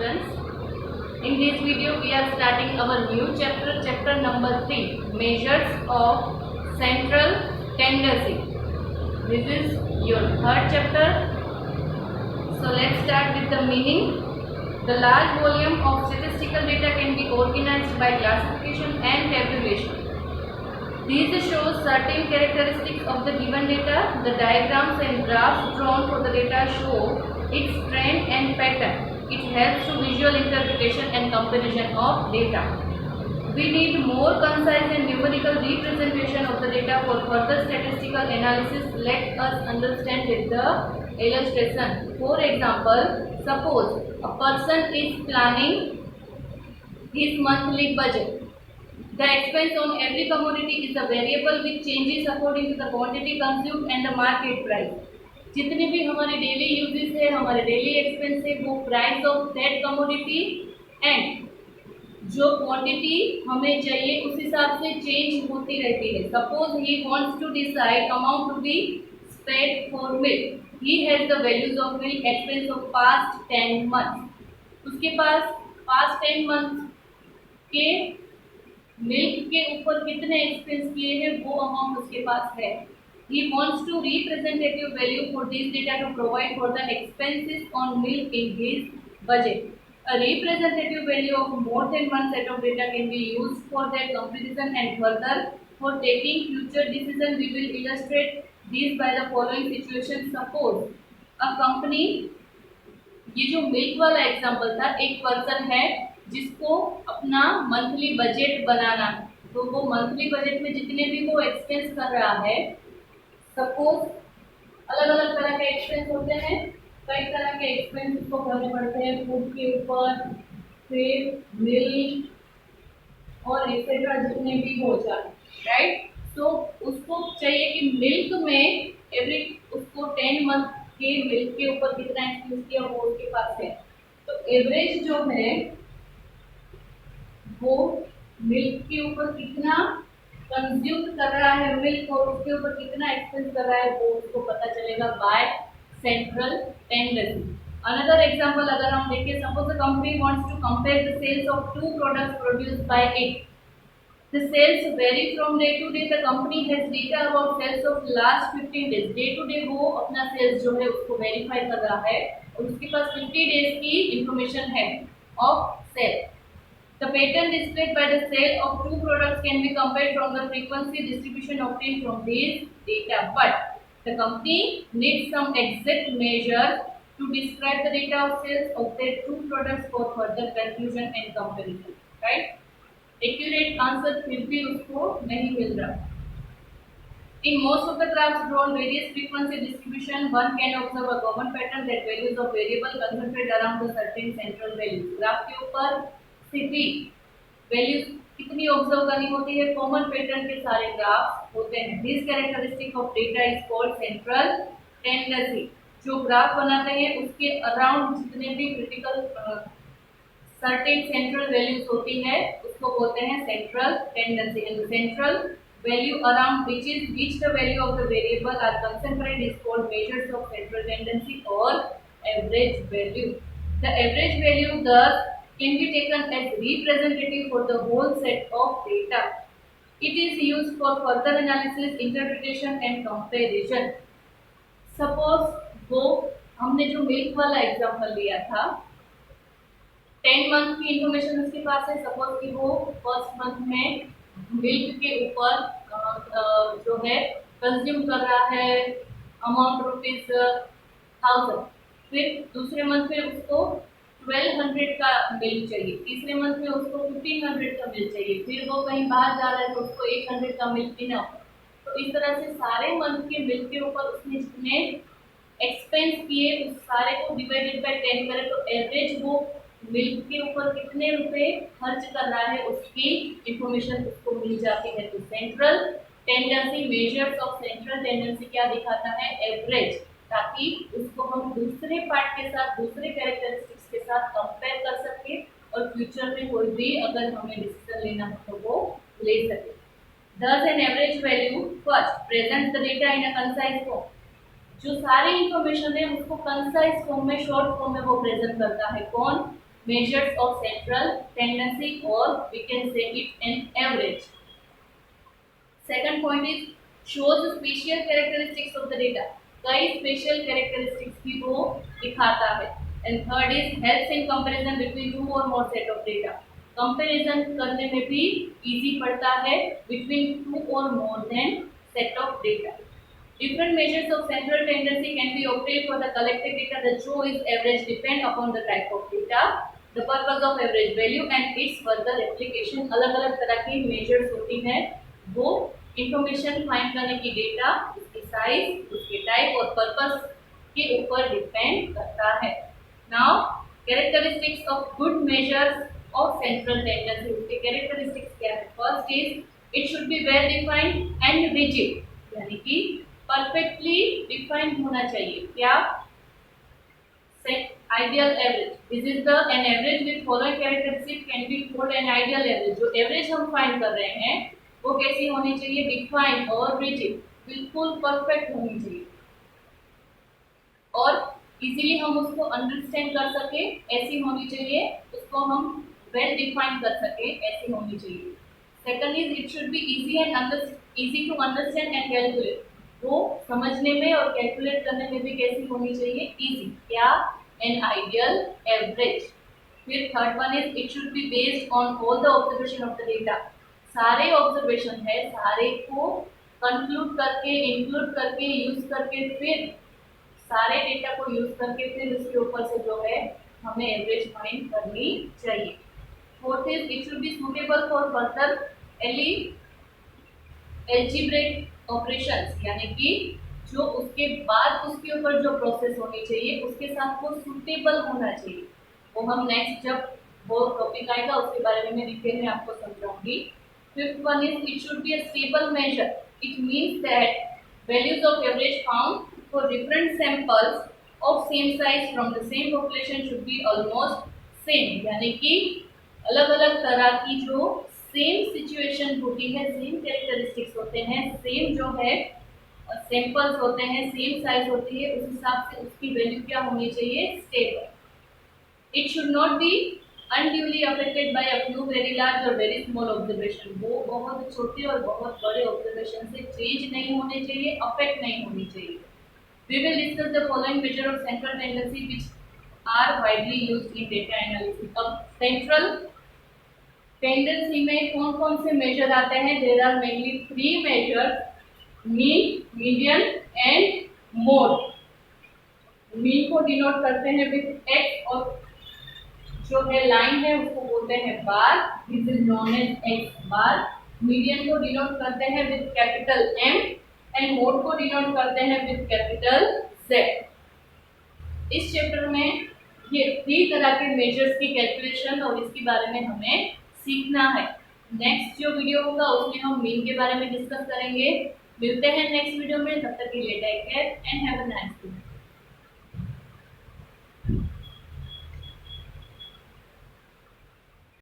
students. In this video we are starting our new chapter, chapter number 3, measures of central tendency. This is your third chapter. So let's start with the meaning. The large volume of statistical data can be organized by classification and tabulation. These show certain characteristics of the given data. The diagrams and graphs drawn for the data show its trend and pattern. It helps to visual interpretation and comparison of data. We need more concise and numerical representation of the data for further statistical analysis. Let us understand with the illustration. For example, suppose a person is planning his monthly budget. The expense on every commodity is a variable which changes according to the quantity consumed and the market price. जितने भी हमारे daily uses है, हमारे daily expense है, वो price of that commodity and जो quantity हमें चाहिए उस हिसाब से चेंज होती रहती है. Suppose he wants to decide amount to be spent for milk. He has the values of milk expense of past 10 months. उसके पास पास्ट 10 मंथ्स के मिल्क के ऊपर कितने एक्सपेंस किए हैं वो अमाउंट उसके पास है. He wants to representative value for this data to provide for the expenses on milk in his budget. A representative value of more than one set of data can be used for their comparison and further for taking future decision. We will illustrate this by the following situation. Suppose a company, ये जो milk वाला example था, एक person है जिसको अपना monthly budget बनाना है. तो वो मंथली बजट में जितने भी वो एक्सपेंस कर रहा है, सपोज अलग अलग तरह के एक्सपेंस होते हैं, कई तरह के एक्सपेंस उसको करने पड़ते हैं फूड के ऊपर, फिर मिल्क और एक्सेट्रा जितने भी हो जाए, राइट. तो उसको चाहिए कि मिल्क में एवरी उसको 10 मंथ के मिल्क के ऊपर कितना एक्सपेंस किया वो उसके पास है. तो एवरेज जो है वो मिल्क के ऊपर कितना कंज्यूम कर रहा है मिल्क और उसके ऊपर कितना एक्सपेंस कर रहा है वो उसको पता चलेगा by central tendency. Another example अगर हम देखें, suppose the company wants to compare the sales of 2 products produced by it. The sales vary from day to day. The company has data about sales of last 15 days. Day to day वो अपना sales जो है उसको verify कर रहा है और उसके पास 50 डेज की इंफॉर्मेशन है of sale. The pattern displayed by the sale of 2 products can be compared from the frequency distribution obtained from these data. But the company needs some exact measure to describe the data of sales of their 2 products for further conclusion and comparison. Right? Accurate answer फिर भी उसको नहीं मिल रहा. In most of the graphs drawn various frequency distribution, one can observe a common pattern that values of variable concentrate around the certain central values. Graph के ऊपर सिर्फ values कितनी observe करनी होती है, कॉमन पैटर्न के सारे ग्राफ होते हैं. This characteristic of data is called central tendency. जो ग्राफ बनाते हैं उसके अराउंड जितने भी क्रिटिकल सर्टेन सेंट्रल वैल्यूज होती है उसको बोलते हैं central tendency. And the central value around which the value of the variable are concentrated is called measures of central tendency or average value. The average value thus can be taken as representative for the whole set of data. It is used for further analysis, interpretation and comparison. Suppose वो हमने जो milk वाला example लिया था, 10 month की information उसके पास है. Suppose कि वो फर्स्ट मंथ में मिल्क के ऊपर जो है कंज्यूम कर रहा है अमाउंट ₹1000. फिर दूसरे मंथ में उसको 1200 का मिल्क चाहिए, तीसरे मंथ में उसको 1500 का मिल्क चाहिए, फिर वो कहीं बाहर जा रहा है तो उसको 800 का मिल्क पीना होगा. तो इस तरह से सारे मंथ के मिल्क के ऊपर उसने जितने एक्सपेंस किए उस सारे को डिवाइडेड बाय 10 करें तो एवरेज वो मिल्क के ऊपर कितने रुपए खर्च कर रहा है उसकी इंफॉर्मेशन उसको मिल जाती है. तो central tendency, measures of central tendency क्या दिखाता है, एवरेज, ताकि उसको हम दूसरे पार्ट के साथ, दूसरे कैरेक्टरिस्टिक्स के साथ कंपेयर कर सके और फ्यूचर में कोई भी अगर हमें डिसीजन लेना हो तो वो ले सके. Thus an average value first presents the data in a concise form. जो सारी इंफॉर्मेशन है उसको कंसाइज फॉर्म में, शॉर्ट फॉर्म में वो प्रेजेंट करता है. कौन? measures of central tendency, or we can say it an average. Second point is shows the spatial characteristics of the data. कई spatial characteristics भी वो दिखाता है. And third is helps in comparison between two or more set of data. Comparison करने में भी easy पड़ता है between two or more than set of data. Different measures of central tendency can be obtained for the collected data. The show is average depend upon the type of data, the purpose of average value and its further application. अलग अलग तरह की measures होती हैं, वो information find करने की data, उसकी साइज, उसके टाइप और पर्पस के ऊपर डिपेंड करता है. Now characteristics of good measures of central tendency. उसके कैरेक्टरिस्टिक्स क्या है? First is it should be well defined and rigid, यानी कि परफेक्टली डिफाइंड होना चाहिए. क्या? Ideal average. This is the an average with following characteristic can be called an ideal average. जो average हम फाइंड कर रहे हैं वो कैसी होनी चाहिए? डिफाइंड और रिजिड, बिल्कुल परफेक्ट होनी चाहिए और इजीली हम उसको अंडरस्टैंड कर सके ऐसी होनी चाहिए. उसको हम वेल डिफाइन कर सके ऐसी होनी चाहिए. Second is it should be easy and easy to understand and calculate. वो समझने में और कैलकुलेट करने में भी कैसी होनी चाहिए? इजी. क्या? An ideal average. फिर third one is it should be based on all the observation of the data. सारे ऑब्जर्वेशन है, सारे को कंक्लूड करके, इंक्लूड करके, यूज करके, फिर सारे डेटा को यूज करके फिर उसके ऊपर से जो है हमें एवरेज फाइंड करनी चाहिए. Fourth is it should be suitable for further algebraic operations, यानी कि जो उसके बाद उसके ऊपर जो प्रोसेस होनी चाहिए उसके साथ वो सूटेबल होना चाहिए. वो हम नेक्स्ट जब वो टॉपिक आएगा उसके बारे में मैं डिटेल में आपको समझाऊंगी. Fifth one is it should be a stable measure. It means that values of average found for different samples of same size from the same population should be almost same. यानी कि अलग-अलग तरह की जो same situation होती है, same characteristics होते हैं, सेम जो है सैंपल्स होते हैं, सेम साइज होती है, उस हिसाब से उसकी वैल्यू क्या होनी चाहिए? Stable. It should not be unduly affected by a few very large or very small observation. वो बहुत छोटे और बहुत बड़े ऑब्जर्वेशन से चेंज नहीं होने चाहिए, अफेक्ट नहीं होनी चाहिए. We will discuss the following measure of central tendency which are widely used in data analysis. अब central tendency में कौन कौन से मेजर आते हैं? There are mainly three measures: mean, median and mode. mean को डिनोट करते हैं with x और जो है लाइन है उसको बोलते हैं bar. This is known as X bar. Median को डिनोट करते हैं with capital M and mode को डिनोट करते हैं विद कैपिटल जेड. इस चैप्टर में ये 3 तरह के मेजर्स की कैलकुलेशन और इसके बारे में हमें सीखना है. नेक्स्ट जो वीडियो होगा उसमें हम मीन के बारे में डिस्कस करेंगे. मिलते हैं नेक्स्ट वीडियो में. तब तक के लिए take care and have a nice day.